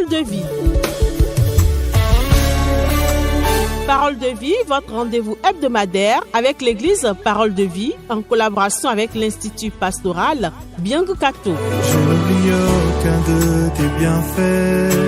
Parole de vie. Parole de vie, votre rendez-vous hebdomadaire avec l'église Parole de vie en collaboration avec l'Institut pastoral Biangukato. Je n'oublie aucun de tes bienfaits.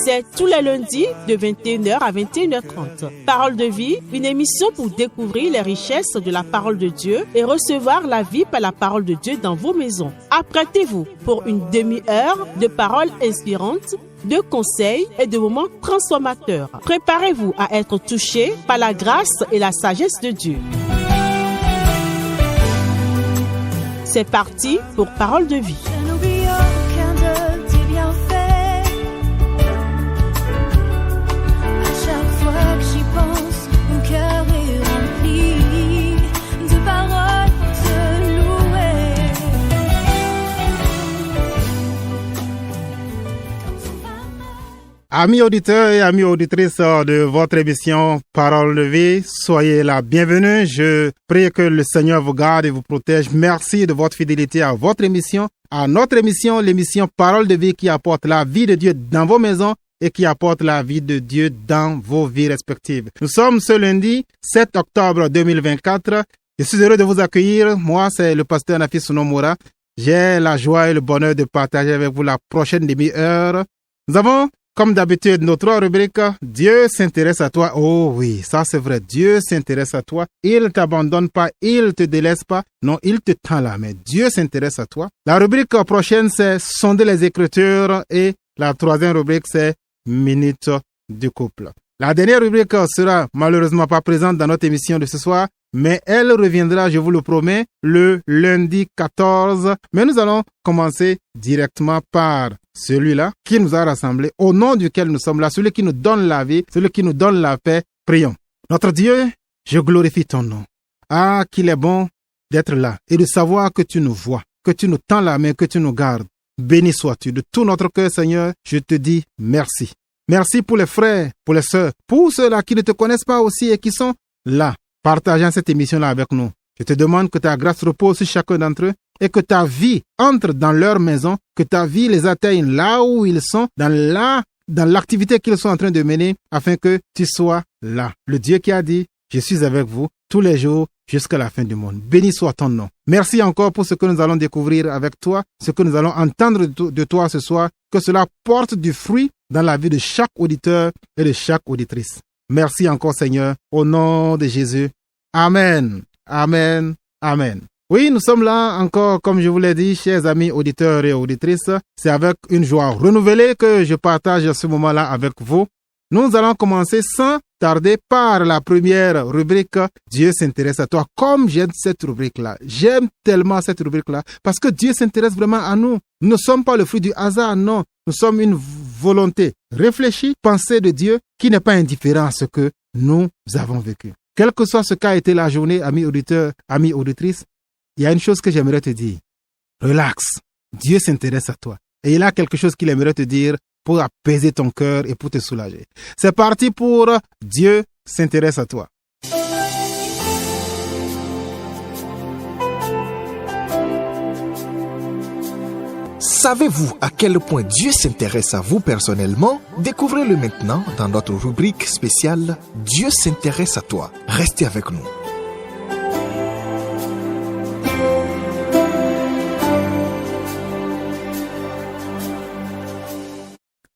C'est tous les lundis de 21h à 21h30. Parole de vie, une émission pour découvrir les richesses de la parole de Dieu et recevoir la vie par la parole de Dieu dans vos maisons. Apprêtez-vous pour une demi-heure de paroles inspirantes, de conseils et de moments transformateurs. Préparez-vous à être touchés par la grâce et la sagesse de Dieu. C'est parti pour Parole de vie. Je n'oublie aucun de tes bienfaits. À chaque fois que j'y pense, mon cœur est rempli de paroles pour te louer. Amis auditeurs et amis auditrices de votre émission Parole de vie, soyez la bienvenue. Je prie que le Seigneur vous garde et vous protège. Merci de votre fidélité à votre émission, à notre émission, l'émission Parole de vie qui apporte la vie de Dieu dans vos maisons et qui apporte la vie de Dieu dans vos vies respectives. Nous sommes ce lundi 7 octobre 2024. Je suis heureux de vous accueillir. Moi, c'est le pasteur Nafis Sonomora. J'ai la joie et le bonheur de partager avec vous la prochaine demi-heure. Nous avons comme d'habitude, nos trois rubriques. Dieu s'intéresse à toi. Oh oui, ça c'est vrai. Dieu s'intéresse à toi. Il ne t'abandonne pas. Il ne te délaisse pas. Non, il te tend la main. Dieu s'intéresse à toi. La rubrique prochaine, c'est Sonder les Écritures. Et la troisième rubrique, c'est Minute du couple. La dernière rubrique sera malheureusement pas présente dans notre émission de ce soir, mais elle reviendra, je vous le promets, le lundi 14. Mais nous allons commencer directement par celui-là qui nous a rassemblés, au nom duquel nous sommes là, celui qui nous donne la vie, celui qui nous donne la paix. Prions. Notre Dieu, je glorifie ton nom. Ah, qu'il est bon d'être là et de savoir que tu nous vois, que tu nous tends la main, que tu nous gardes. Béni sois-tu. De tout notre cœur, Seigneur, je te dis merci. Merci pour les frères, pour les sœurs, pour ceux-là qui ne te connaissent pas aussi et qui sont là, partageant cette émission-là avec nous. Je te demande que ta grâce repose sur chacun d'entre eux et que ta vie entre dans leur maison, que ta vie les atteigne là où ils sont, dans l'activité qu'ils sont en train de mener, afin que tu sois là. Le Dieu qui a dit, je suis avec vous tous les jours jusqu'à la fin du monde. Béni soit ton nom. Merci encore pour ce que nous allons découvrir avec toi, ce que nous allons entendre de toi ce soir, que cela porte du fruit dans la vie de chaque auditeur et de chaque auditrice. Merci encore Seigneur, au nom de Jésus. Amen. Amen. Amen. Oui, nous sommes là encore, comme je vous l'ai dit, chers amis auditeurs et auditrices. C'est avec une joie renouvelée que je partage ce moment-là avec vous. Nous allons commencer sans tarder par la première rubrique « Dieu s'intéresse à toi ». Comme j'aime cette rubrique-là, j'aime tellement cette rubrique-là, parce que Dieu s'intéresse vraiment à nous. Nous ne sommes pas le fruit du hasard, non. Nous sommes une volonté réfléchie, pensée de Dieu, qui n'est pas indifférent à ce que nous avons vécu. Quel que soit ce qu'a été la journée, amis auditeurs, amis auditrices, il y a une chose que j'aimerais te dire. Relax. Dieu s'intéresse à toi. Et il a quelque chose qu'il aimerait te dire pour apaiser ton cœur et pour te soulager. C'est parti pour Dieu s'intéresse à toi. Savez-vous à quel point Dieu s'intéresse à vous personnellement? Découvrez-le maintenant dans notre rubrique spéciale « Dieu s'intéresse à toi ». Restez avec nous.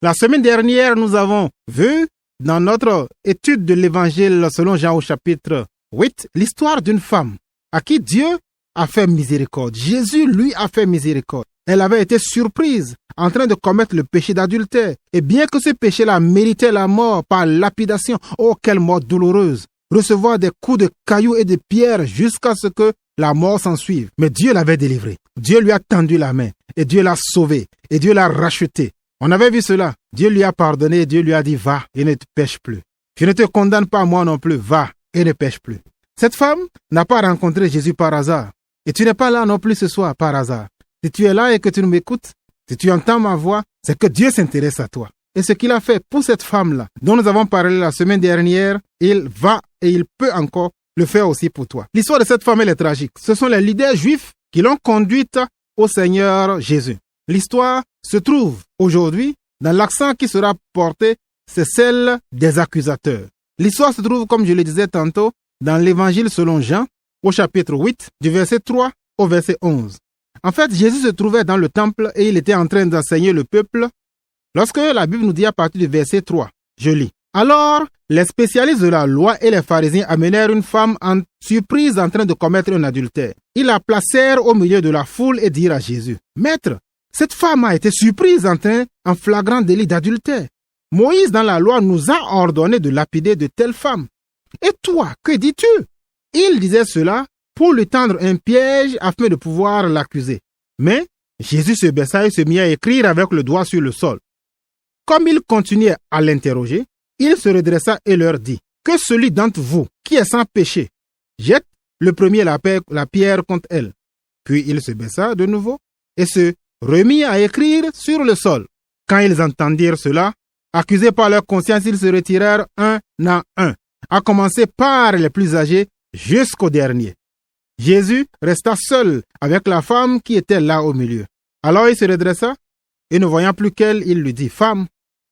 La semaine dernière, nous avons vu dans notre étude de l'évangile selon Jean au chapitre 8, l'histoire d'une femme à qui Dieu a fait miséricorde. Jésus, lui, a fait miséricorde. Elle avait été surprise en train de commettre le péché d'adultère. Et bien que ce péché-là méritait la mort par lapidation, oh, quelle mort douloureuse! Recevoir des coups de cailloux et de pierres jusqu'à ce que la mort s'en suive. Mais Dieu l'avait délivrée. Dieu lui a tendu la main et Dieu l'a sauvée et Dieu l'a rachetée. On avait vu cela. Dieu lui a pardonné et Dieu lui a dit, va et ne te pêche plus. Je ne te condamne pas moi non plus, va et ne pêche plus. Cette femme n'a pas rencontré Jésus par hasard. Et tu n'es pas là non plus ce soir par hasard. Si tu es là et que tu m'écoutes, si tu entends ma voix, c'est que Dieu s'intéresse à toi. Et ce qu'il a fait pour cette femme-là, dont nous avons parlé la semaine dernière, il va et il peut encore le faire aussi pour toi. L'histoire de cette femme, elle est tragique. Ce sont les leaders juifs qui l'ont conduite au Seigneur Jésus. L'histoire se trouve aujourd'hui dans l'accent qui sera porté, c'est celle des accusateurs. L'histoire se trouve, comme je le disais tantôt, dans l'évangile selon Jean, au chapitre 8, du verset 3 au verset 11. En fait, Jésus se trouvait dans le temple et il était en train d'enseigner le peuple lorsque la Bible nous dit à partir du verset 3, je lis. Alors, les spécialistes de la loi et les pharisiens amenèrent une femme en surprise en train de commettre un adultère. Ils la placèrent au milieu de la foule et dirent à Jésus, « Maître, cette femme a été surprise en flagrant délit d'adultère. Moïse dans la loi nous a ordonné de lapider de telles femmes. Et toi, que dis-tu » Il disait cela pour lui tendre un piège afin de pouvoir l'accuser. Mais Jésus se baissa et se mit à écrire avec le doigt sur le sol. Comme il continuait à l'interroger, il se redressa et leur dit, « Que celui d'entre vous qui est sans péché jette le premier la pierre contre elle. » Puis il se baissa de nouveau et se remit à écrire sur le sol. Quand ils entendirent cela, accusés par leur conscience, ils se retirèrent un à un, à commencer par les plus âgés jusqu'au dernier. Jésus resta seul avec la femme qui était là au milieu. Alors il se redressa et ne voyant plus qu'elle, il lui dit, « Femme,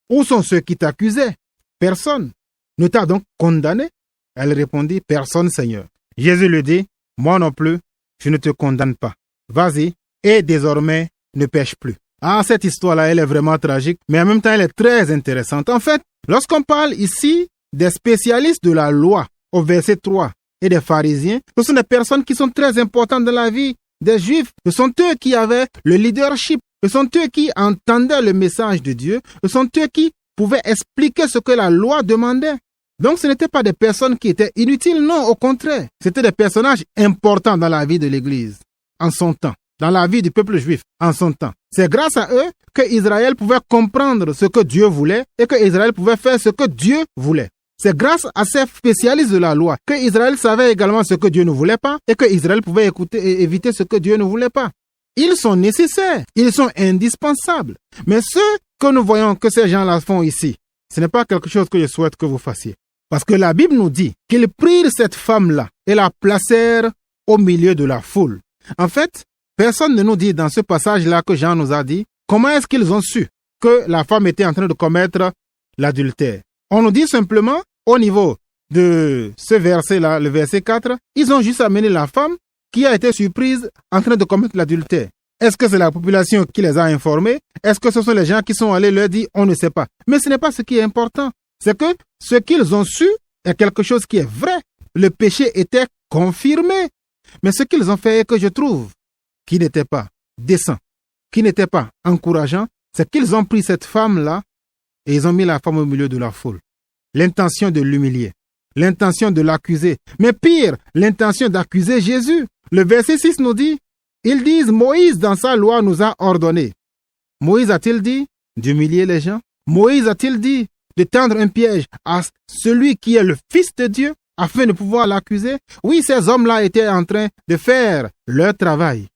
où sont ceux qui t'accusaient? Personne ne t'a donc condamné? » Elle répondit, « Personne, Seigneur. » Jésus lui dit, « Moi non plus, je ne te condamne pas. Vas-y et désormais ne pêche plus. » Ah, cette histoire-là, elle est vraiment tragique, mais en même temps, elle est très intéressante. En fait, lorsqu'on parle ici des spécialistes de la loi, au verset 3, et des pharisiens, ce sont des personnes qui sont très importantes dans la vie des Juifs. Ce sont eux qui avaient le leadership. Ce sont eux qui entendaient le message de Dieu. Ce sont eux qui pouvaient expliquer ce que la loi demandait. Donc, ce n'étaient pas des personnes qui étaient inutiles, non, au contraire. C'était des personnages importants dans la vie de l'Église, en son temps, dans la vie du peuple juif, en son temps. C'est grâce à eux que Israël pouvait comprendre ce que Dieu voulait et que Israël pouvait faire ce que Dieu voulait. C'est grâce à ces spécialistes de la loi que Israël savait également ce que Dieu ne voulait pas et que Israël pouvait écouter et éviter ce que Dieu ne voulait pas. Ils sont nécessaires, ils sont indispensables. Mais ce que nous voyons que ces gens-là font ici, ce n'est pas quelque chose que je souhaite que vous fassiez. Parce que la Bible nous dit qu'ils prirent cette femme-là et la placèrent au milieu de la foule. En fait, personne ne nous dit dans ce passage-là que Jean nous a dit comment est-ce qu'ils ont su que la femme était en train de commettre l'adultère. On nous dit simplement, au niveau de ce verset-là, le verset 4, ils ont juste amené la femme qui a été surprise en train de commettre l'adultère. Est-ce que c'est la population qui les a informés? Est-ce que ce sont les gens qui sont allés leur dire, on ne sait pas? Mais ce n'est pas ce qui est important. C'est que ce qu'ils ont su est quelque chose qui est vrai. Le péché était confirmé. Mais ce qu'ils ont fait et que je trouve qui n'était pas décent, qui n'était pas encourageant, c'est qu'ils ont pris cette femme-là et ils ont mis la femme au milieu de la foule. L'intention de l'humilier, l'intention de l'accuser, mais pire, l'intention d'accuser Jésus. Le verset 6 nous dit, ils disent, Moïse dans sa loi nous a ordonné. Moïse a-t-il dit d'humilier les gens? Moïse a-t-il dit de tendre un piège à celui qui est le Fils de Dieu afin de pouvoir l'accuser? Oui, ces hommes-là étaient en train de faire leur travail,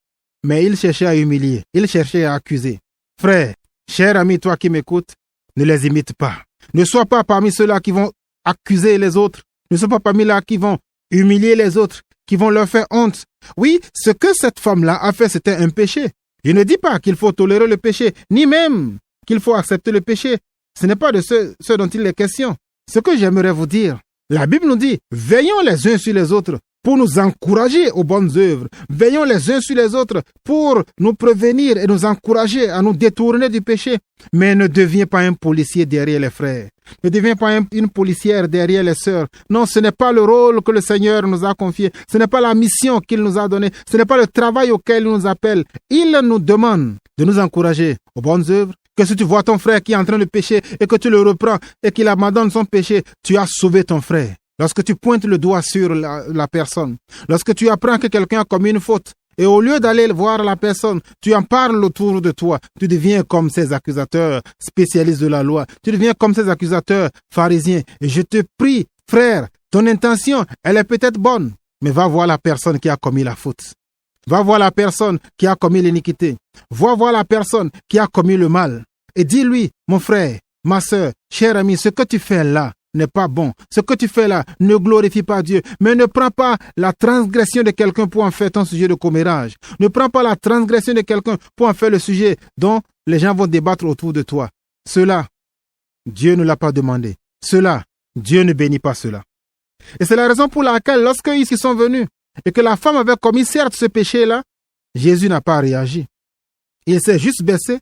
mais ils cherchaient à humilier, ils cherchaient à accuser. Frère, cher ami, toi qui m'écoutes, ne les imite pas. Ne sois pas parmi ceux-là qui vont accuser les autres. Ne sois pas parmi ceux-là qui vont humilier les autres, qui vont leur faire honte. Oui, ce que cette femme-là a fait, c'était un péché. Je ne dis pas qu'il faut tolérer le péché, ni même qu'il faut accepter le péché. Ce n'est pas de ce dont il est question. Ce que j'aimerais vous dire, la Bible nous dit, veillons les uns sur les autres pour nous encourager aux bonnes œuvres. Veillons les uns sur les autres pour nous prévenir et nous encourager à nous détourner du péché. Mais ne deviens pas un policier derrière les frères. Ne deviens pas une policière derrière les sœurs. Non, ce n'est pas le rôle que le Seigneur nous a confié. Ce n'est pas la mission qu'il nous a donnée. Ce n'est pas le travail auquel il nous appelle. Il nous demande de nous encourager aux bonnes œuvres. Que si tu vois ton frère qui est en train de pécher et que tu le reprends et qu'il abandonne son péché, tu as sauvé ton frère. Lorsque tu pointes le doigt sur la personne, lorsque tu apprends que quelqu'un a commis une faute, et au lieu d'aller voir la personne, tu en parles autour de toi, tu deviens comme ces accusateurs spécialistes de la loi, tu deviens comme ces accusateurs pharisiens. Et je te prie, frère, ton intention, elle est peut-être bonne, mais va voir la personne qui a commis la faute. Va voir la personne qui a commis l'iniquité. Va voir la personne qui a commis le mal. Et dis-lui, mon frère, ma sœur, cher ami, ce que tu fais là, n'est pas bon. Ce que tu fais là ne glorifie pas Dieu. Mais ne prends pas la transgression de quelqu'un pour en faire ton sujet de commérage. Ne prends pas la transgression de quelqu'un pour en faire le sujet dont les gens vont débattre autour de toi. Cela, Dieu ne l'a pas demandé. Cela, Dieu ne bénit pas cela. Et c'est la raison pour laquelle, lorsqu'ils s'y sont venus et que la femme avait commis certes ce péché-là, Jésus n'a pas réagi. Il s'est juste baissé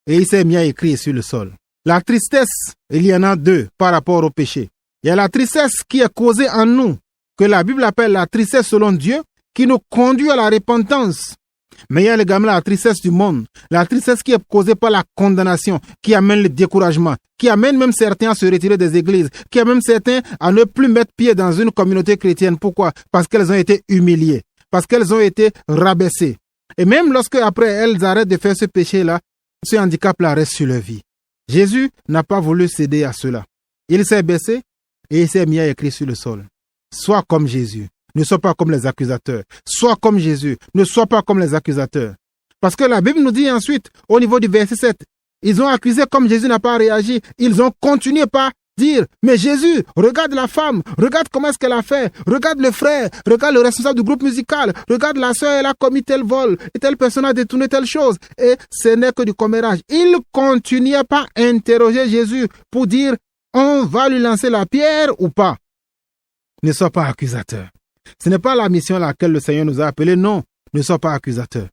et il s'est mis à écrire sur le sol. La tristesse, il y en a deux par rapport au péché. Il y a la tristesse qui est causée en nous, que la Bible appelle la tristesse selon Dieu, qui nous conduit à la repentance. Mais il y a également la tristesse du monde, la tristesse qui est causée par la condamnation, qui amène le découragement, qui amène même certains à se retirer des églises, qui amène certains à ne plus mettre pied dans une communauté chrétienne. Pourquoi? Parce qu'elles ont été humiliées, parce qu'elles ont été rabaissées. Et même lorsque après elles arrêtent de faire ce péché-là, ce handicap-là reste sur leur vie. Jésus n'a pas voulu céder à cela. Il s'est baissé et il s'est mis à écrire sur le sol. Sois comme Jésus. Ne sois pas comme les accusateurs. Sois comme Jésus. Ne sois pas comme les accusateurs. Parce que la Bible nous dit ensuite, au niveau du verset 7, ils ont accusé comme Jésus n'a pas réagi. Ils ont continué par dire, mais Jésus, regarde la femme, regarde comment est-ce qu'elle a fait, regarde le frère, regarde le responsable du groupe musical, regarde la sœur, elle a commis tel vol, et telle personne a détourné telle chose, et ce n'est que du commérage. Ils continuaient par interroger Jésus pour dire, on va lui lancer la pierre ou pas? Ne sois pas accusateur. Ce n'est pas la mission à laquelle le Seigneur nous a appelés, non, ne sois pas accusateur.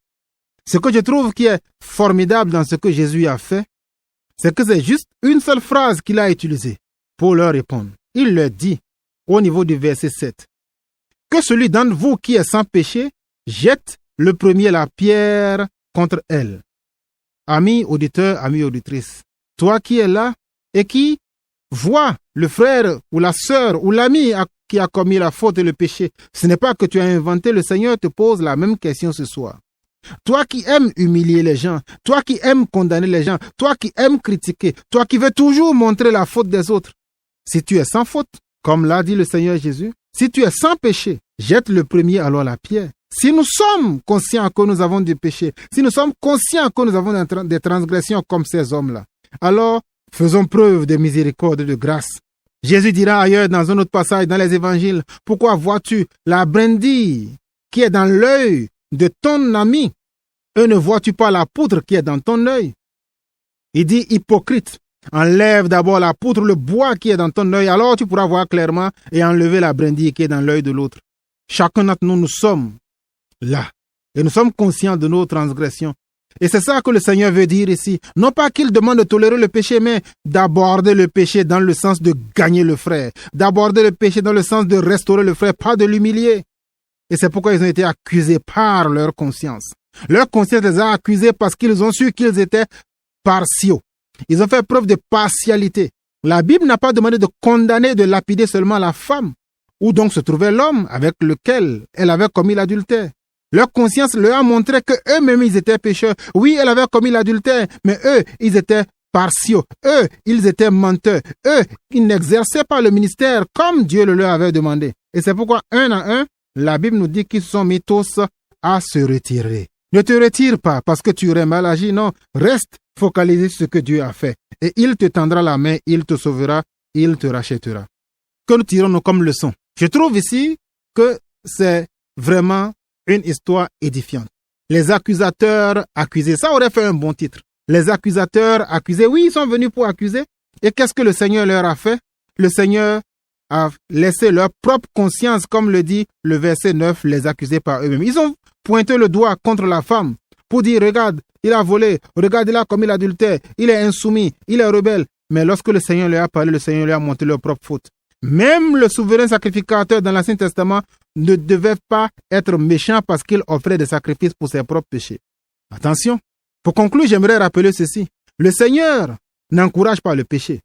Ce que je trouve qui est formidable dans ce que Jésus a fait, c'est que c'est juste une seule phrase qu'il a utilisée pour leur répondre. Il leur dit, au niveau du verset 7, que celui d'entre vous qui est sans péché jette le premier la pierre contre elle. Amis auditeurs, amis auditrices, toi qui es là et qui vois le frère ou la sœur ou l'ami qui a commis la faute et le péché, ce n'est pas que tu as inventé, le Seigneur te pose la même question ce soir. Toi qui aimes humilier les gens, toi qui aimes condamner les gens, toi qui aimes critiquer, toi qui veux toujours montrer la faute des autres, si tu es sans faute, comme l'a dit le Seigneur Jésus, si tu es sans péché, jette le premier alors la pierre. Si nous sommes conscients que nous avons du péché, si nous sommes conscients que nous avons des transgressions comme ces hommes-là, alors faisons preuve de miséricorde et de grâce. Jésus dira ailleurs dans un autre passage dans les évangiles, pourquoi vois-tu la brindille qui est dans l'œil de ton ami et ne vois-tu pas la poutre qui est dans ton œil? Il dit, hypocrite, enlève d'abord la poutre, le bois qui est dans ton œil, alors tu pourras voir clairement et enlever la brindille qui est dans l'œil de l'autre. Chacun d'entre nous, nous sommes là et nous sommes conscients de nos transgressions. Et c'est ça que le Seigneur veut dire ici. Non pas qu'il demande de tolérer le péché, mais d'aborder le péché dans le sens de gagner le frère, d'aborder le péché dans le sens de restaurer le frère, pas de l'humilier. Et c'est pourquoi ils ont été accusés par leur conscience. Leur conscience les a accusés parce qu'ils ont su qu'ils étaient partiaux. Ils ont fait preuve de partialité. La Bible n'a pas demandé de condamner, de lapider seulement la femme, où donc se trouvait l'homme avec lequel elle avait commis l'adultère. Leur conscience leur a montré qu'eux-mêmes, ils étaient pécheurs. Oui, elle avait commis l'adultère, mais eux, ils étaient partiaux. Eux, ils étaient menteurs. Eux, ils n'exerçaient pas le ministère comme Dieu le leur avait demandé. Et c'est pourquoi, un à un, la Bible nous dit qu'ils se sont mis tous à se retirer. Ne te retire pas parce que tu aurais mal agi, non. Reste focalisé sur ce que Dieu a fait. Et il te tendra la main, il te sauvera, il te rachètera. Que nous tirons-nous comme leçon? Je trouve ici que c'est vraiment une histoire édifiante. Les accusateurs accusés, ça aurait fait un bon titre. Les accusateurs accusés, oui, ils sont venus pour accuser. Et qu'est-ce que le Seigneur leur a fait? Le Seigneur a laissé leur propre conscience, comme le dit le verset 9, les accuser par eux-mêmes. Ils ont pointé le doigt contre la femme pour dire, regarde, il a volé, regarde, il a commis l'adultère, il est insoumis, il est rebelle. Mais lorsque le Seigneur leur a parlé, le Seigneur leur a montré leur propre faute. Même le souverain sacrificateur dans l'Ancien Testament ne devait pas être méchant parce qu'il offrait des sacrifices pour ses propres péchés. Attention, pour conclure, j'aimerais rappeler ceci. Le Seigneur n'encourage pas le péché,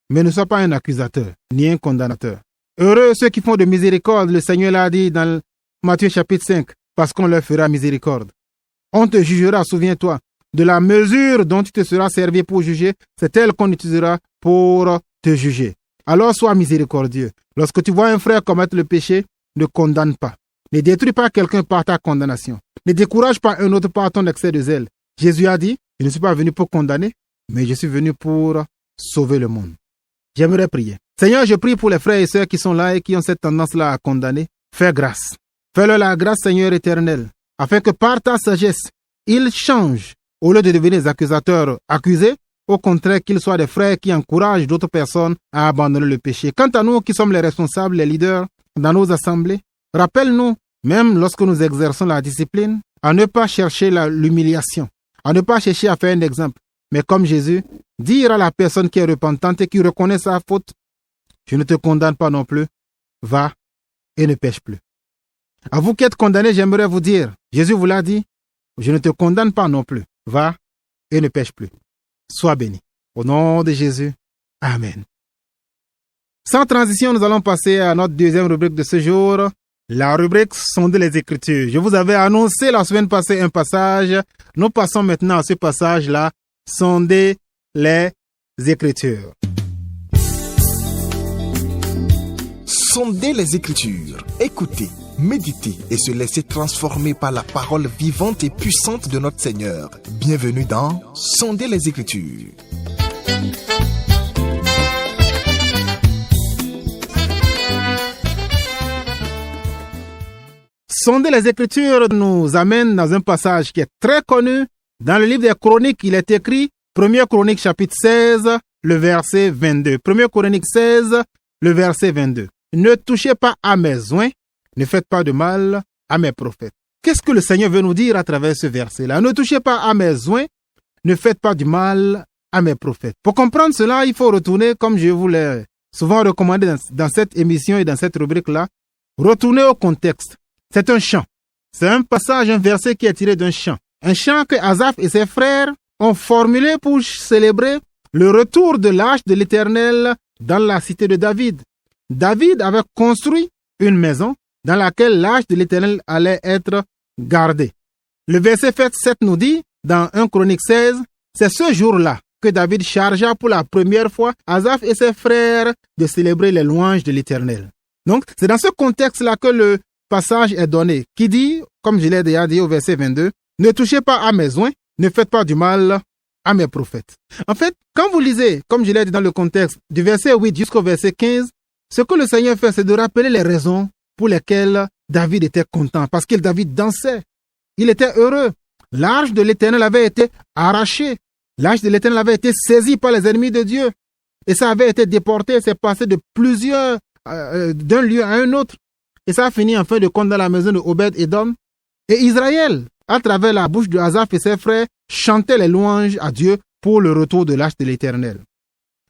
mais ne soit pas un accusateur, ni un condamnateur. Heureux ceux qui font de miséricorde, le Seigneur l'a dit dans Matthieu chapitre 5, parce qu'on leur fera miséricorde. On te jugera, souviens-toi, de la mesure dont tu te seras servi pour juger, c'est elle qu'on utilisera pour te juger. Alors sois miséricordieux. Lorsque tu vois un frère commettre le péché, ne condamne pas. Ne détruis pas quelqu'un par ta condamnation. Ne décourage pas un autre par ton excès de zèle. Jésus a dit, je ne suis pas venu pour condamner, mais je suis venu pour sauver le monde. J'aimerais prier. Seigneur, je prie pour les frères et sœurs qui sont là et qui ont cette tendance-là à condamner. Fais grâce. Fais-leur la grâce, Seigneur éternel, afin que par ta sagesse, ils changent. Au lieu de devenir des accusateurs accusés, au contraire qu'ils soient des frères qui encouragent d'autres personnes à abandonner le péché. Quant à nous qui sommes les responsables, les leaders dans nos assemblées, rappelle-nous, même lorsque nous exerçons la discipline, à ne pas chercher l'humiliation, à ne pas chercher à faire un exemple, mais comme Jésus, dire à la personne qui est repentante et qui reconnaît sa faute, je ne te condamne pas non plus, va et ne pêche plus. À vous qui êtes condamnés, j'aimerais vous dire, Jésus vous l'a dit, je ne te condamne pas non plus, va et ne pêche plus. Sois béni. Au nom de Jésus, Amen. Sans transition, nous allons passer à notre deuxième rubrique de ce jour, la rubrique Sonder les Écritures. Je vous avais annoncé la semaine passée un passage. Nous passons maintenant à ce passage-là, Sonder les Écritures. Sondez les Écritures, écoutez, méditez et se laissez transformer par la parole vivante et puissante de notre Seigneur. Bienvenue dans Sondez les Écritures. Sonder les Écritures nous amène dans un passage qui est très connu. Dans le livre des Chroniques, il est écrit, 1 Chronique chapitre 16, le verset 22. 1 Chronique 16, le verset 22. Ne touchez pas à mes oins, ne faites pas de mal à mes prophètes. Qu'est-ce que le Seigneur veut nous dire à travers ce verset-là? Ne touchez pas à mes oins, ne faites pas du mal à mes prophètes. Pour comprendre cela, il faut retourner, comme je vous l'ai souvent recommandé dans cette émission et dans cette rubrique-là, retourner au contexte. C'est un chant. C'est un passage, un verset qui est tiré d'un chant. Un chant que Asaph et ses frères ont formulé pour célébrer le retour de l'arche de l'Éternel dans la cité de David. David avait construit une maison dans laquelle l'arche de l'Éternel allait être gardée. Le verset 7 nous dit, dans 1 Chronique 16, c'est ce jour-là que David chargea pour la première fois Asaph et ses frères de célébrer les louanges de l'Éternel. Donc, c'est dans ce contexte-là que le passage est donné, qui dit, comme je l'ai déjà dit au verset 22, « Ne touchez pas à mes oins, ne faites pas du mal à mes prophètes. » En fait, quand vous lisez, comme je l'ai dit dans le contexte, du verset 8 jusqu'au verset 15, ce que le Seigneur fait, c'est de rappeler les raisons pour lesquelles David était content, parce que David dansait. Il était heureux. L'arche de l'Éternel avait été arrachée. L'arche de l'Éternel avait été saisie par les ennemis de Dieu. Et ça avait été déporté, c'est passé de d'un lieu à un autre. Et ça a fini en fin de compte dans la maison de Obed-Édom. Et Israël, à travers la bouche de Asaph et ses frères, chantait les louanges à Dieu pour le retour de l'arche de l'Éternel.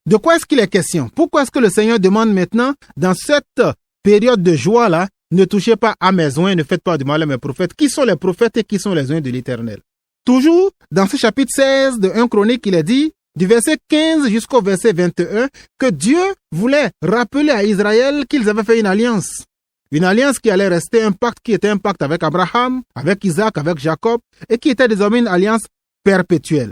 De quoi est-ce qu'il est question? Pourquoi est-ce que le Seigneur demande maintenant, dans cette période de joie-là, ne touchez pas à mes oins, ne faites pas du mal à mes prophètes? Qui sont les prophètes et qui sont les oins de l'Éternel? Toujours, dans ce chapitre 16 de 1 Chronique, il est dit, du verset 15 jusqu'au verset 21, que Dieu voulait rappeler à Israël qu'ils avaient fait une alliance. Une alliance qui allait rester un pacte qui était un pacte avec Abraham, avec Isaac, avec Jacob, et qui était désormais une alliance perpétuelle.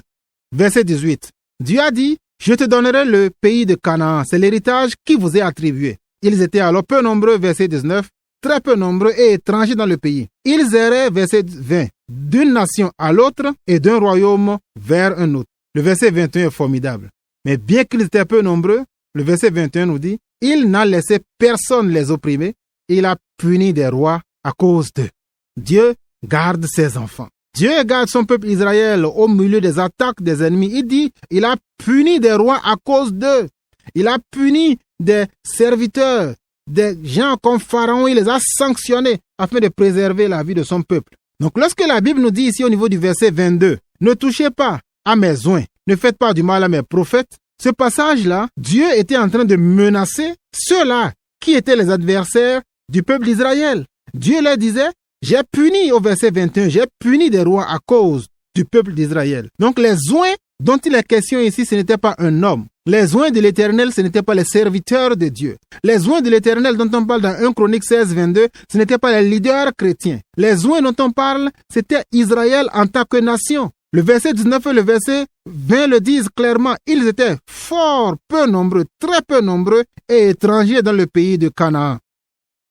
Verset 18. Dieu a dit, je te donnerai le pays de Canaan, c'est l'héritage qui vous est attribué. Ils étaient alors peu nombreux, verset 19, très peu nombreux et étrangers dans le pays. Ils erraient, verset 20, d'une nation à l'autre et d'un royaume vers un autre. Le verset 21 est formidable. Mais bien qu'ils étaient peu nombreux, le verset 21 nous dit, il n'a laissé personne les opprimer, il a puni des rois à cause d'eux. Dieu garde ses enfants. Dieu garde son peuple Israël au milieu des attaques des ennemis. Il dit, il a puni des rois à cause d'eux. Il a puni des serviteurs, des gens comme Pharaon, il les a sanctionnés afin de préserver la vie de son peuple. Donc lorsque la Bible nous dit ici au niveau du verset 22, ne touchez pas à mes oins, ne faites pas du mal à mes prophètes, ce passage-là, Dieu était en train de menacer ceux-là qui étaient les adversaires du peuple d'Israël. Dieu leur disait, j'ai puni au verset 21, j'ai puni des rois à cause du peuple d'Israël. Donc les oins dont il est question ici, ce n'était pas un homme. Les oins de l'Éternel, ce n'étaient pas les serviteurs de Dieu. Les oins de l'Éternel dont on parle dans 1 Chronique 16, 22, ce n'étaient pas les leaders chrétiens. Les oins dont on parle, c'était Israël en tant que nation. Le verset 19 et le verset 20 le disent clairement, ils étaient fort peu nombreux, très peu nombreux et étrangers dans le pays de Canaan.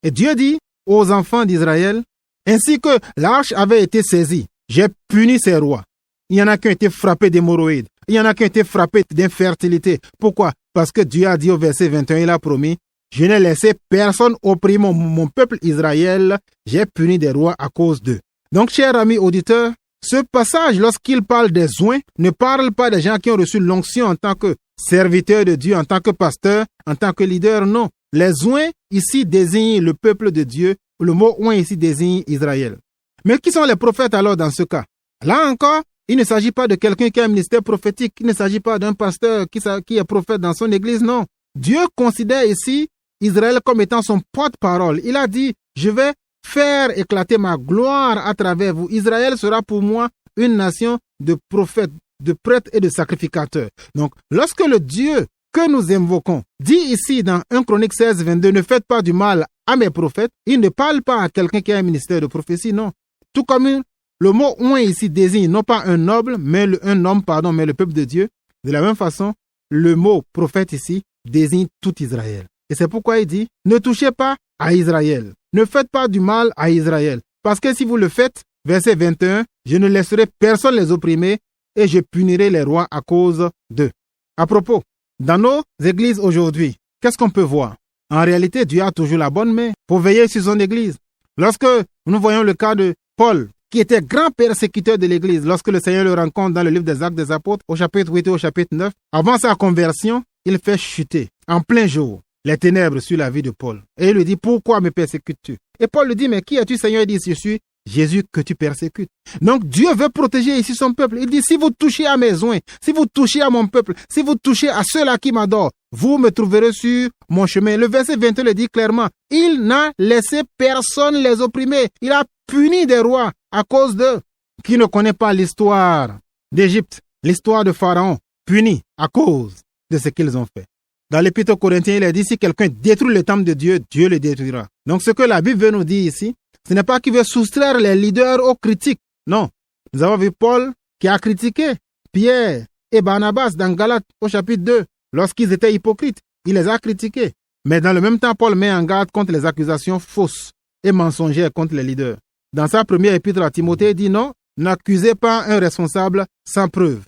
Et Dieu dit aux enfants d'Israël, ainsi que l'arche avait été saisie, j'ai puni ces rois. Il y en a qui ont été frappés d'hémorroïdes. Il y en a qui ont été frappés d'infertilité. Pourquoi? Parce que Dieu a dit au verset 21, il a promis, je n'ai laissé personne opprimer mon peuple Israël, j'ai puni des rois à cause d'eux. Donc, chers amis auditeurs, ce passage, lorsqu'il parle des oints, ne parle pas des gens qui ont reçu l'onction en tant que serviteurs de Dieu, en tant que pasteurs, en tant que leaders, non. Les oints ici désignent le peuple de Dieu, le mot oint ici désigne Israël. Mais qui sont les prophètes alors dans ce cas? Là encore, il ne s'agit pas de quelqu'un qui a un ministère prophétique, il ne s'agit pas d'un pasteur qui est prophète dans son église, non. Dieu considère ici Israël comme étant son porte-parole. Il a dit, je vais faire éclater ma gloire à travers vous. Israël sera pour moi une nation de prophètes, de prêtres et de sacrificateurs. Donc, lorsque le Dieu que nous invoquons dit ici dans 1 Chronique 16, 22, ne faites pas du mal à mes prophètes, il ne parle pas à quelqu'un qui a un ministère de prophétie, non. Tout comme le mot oint ici désigne non pas un noble, mais mais le peuple de Dieu. De la même façon, le mot prophète ici désigne tout Israël. Et c'est pourquoi il dit, ne touchez pas à Israël. Ne faites pas du mal à Israël. Parce que si vous le faites, verset 21, je ne laisserai personne les opprimer et je punirai les rois à cause d'eux. À propos, dans nos églises aujourd'hui, qu'est-ce qu'on peut voir? En réalité, Dieu a toujours la bonne main pour veiller sur son église. Lorsque nous voyons le cas de Paul, qui était grand persécuteur de l'église, lorsque le Seigneur le rencontre dans le livre des Actes des Apôtres, au chapitre 8 et au chapitre 9, avant sa conversion, il fait chuter en plein jour les ténèbres sur la vie de Paul. Et il lui dit, pourquoi me persécutes-tu? Et Paul lui dit, mais qui es-tu, Seigneur? Il dit, je suis Jésus que tu persécutes. Donc Dieu veut protéger ici son peuple. Il dit, si vous touchez à mes oints, si vous touchez à mon peuple, si vous touchez à ceux-là qui m'adorent, vous me trouverez sur mon chemin. Le verset 21 le dit clairement, il n'a laissé personne les opprimer. Il a puni des rois à cause d'eux. Qui ne connaît pas l'histoire d'Égypte, l'histoire de Pharaon, puni à cause de ce qu'ils ont fait. Dans l'Épître aux Corinthiens, il est dit, si quelqu'un détruit le temple de Dieu, Dieu le détruira. Donc ce que la Bible veut nous dire ici, ce n'est pas qu'il veut soustraire les leaders aux critiques. Non. Nous avons vu Paul qui a critiqué Pierre et Barnabas dans Galates au chapitre 2. Lorsqu'ils étaient hypocrites, il les a critiqués. Mais dans le même temps, Paul met en garde contre les accusations fausses et mensongères contre les leaders. Dans sa première épître à Timothée, il dit non, n'accusez pas un responsable sans preuve.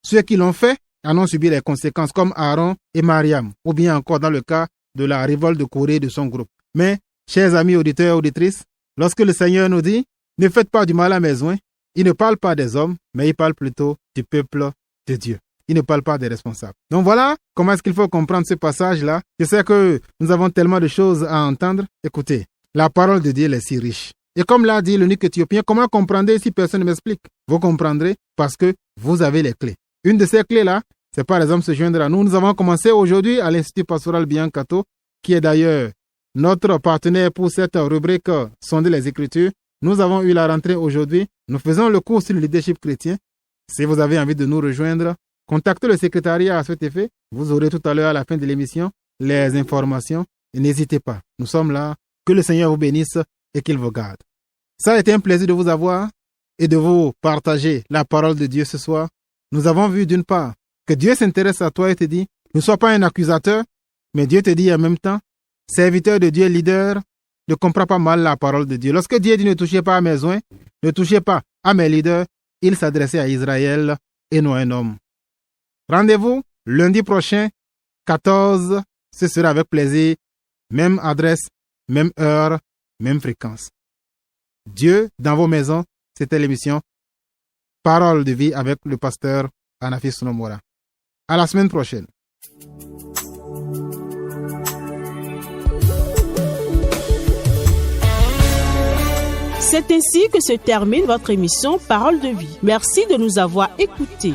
Ceux qui l'ont fait en ont subi les conséquences, comme Aaron et Mariam, ou bien encore dans le cas de la révolte de Corée de son groupe. Mais, chers amis auditeurs et auditrices, lorsque le Seigneur nous dit « Ne faites pas du mal à mes oints », il ne parle pas des hommes, mais il parle plutôt du peuple de Dieu. Il ne parle pas des responsables. Donc voilà comment est-ce qu'il faut comprendre ce passage-là. Je sais que nous avons tellement de choses à entendre. Écoutez, la parole de Dieu est si riche. Et comme l'a dit l'eunuque éthiopien, comment comprendre si personne ne m'explique? Vous comprendrez parce que vous avez les clés. Une de ces clés-là, c'est par exemple se joindre à nous. Nous avons commencé aujourd'hui à l'Institut Pastoral Biancato, qui est d'ailleurs notre partenaire pour cette rubrique Sonder les Écritures. Nous avons eu la rentrée aujourd'hui. Nous faisons le cours sur le leadership chrétien. Si vous avez envie de nous rejoindre, contactez le secrétariat à cet effet. Vous aurez tout à l'heure à la fin de l'émission les informations. Et n'hésitez pas. Nous sommes là. Que le Seigneur vous bénisse et qu'il vous garde. Ça a été un plaisir de vous avoir et de vous partager la parole de Dieu ce soir. Nous avons vu d'une part que Dieu s'intéresse à toi et te dit, ne sois pas un accusateur, mais Dieu te dit en même temps, serviteur de Dieu, leader, ne comprends pas mal la parole de Dieu. Lorsque Dieu dit ne touchez pas à mes oints, ne touchez pas à mes leaders, il s'adressait à Israël et non à un homme. Rendez-vous lundi prochain, 14, ce sera avec plaisir, même adresse, même heure, même fréquence. Dieu dans vos maisons, c'était l'émission Parole de vie avec le pasteur Anafis Nomora. À la semaine prochaine. C'est ainsi que se termine votre émission Parole de vie. Merci de nous avoir écoutés.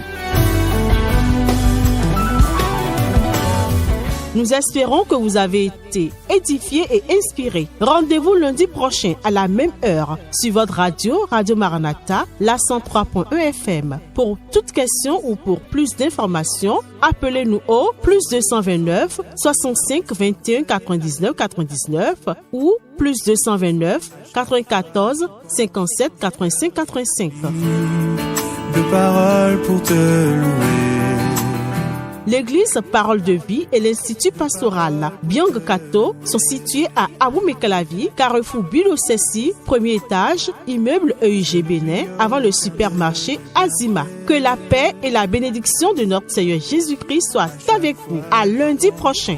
Nous espérons que vous avez été édifiés et inspirés. Rendez-vous lundi prochain à la même heure sur votre radio, Radio Maranatha, la 103.1 FM. Pour toute question ou pour plus d'informations, appelez-nous au +229 65 21 99 99 ou +229 94 57 85 85. De paroles pour te louer. L'église Parole de Vie et l'Institut pastoral Byang Kato sont situés à Abou-Mekalavi, Carrefour Bilo Sessi, premier étage, immeuble EUG Bénin, avant le supermarché Azima. Que la paix et la bénédiction de notre Seigneur Jésus-Christ soient avec vous. À lundi prochain.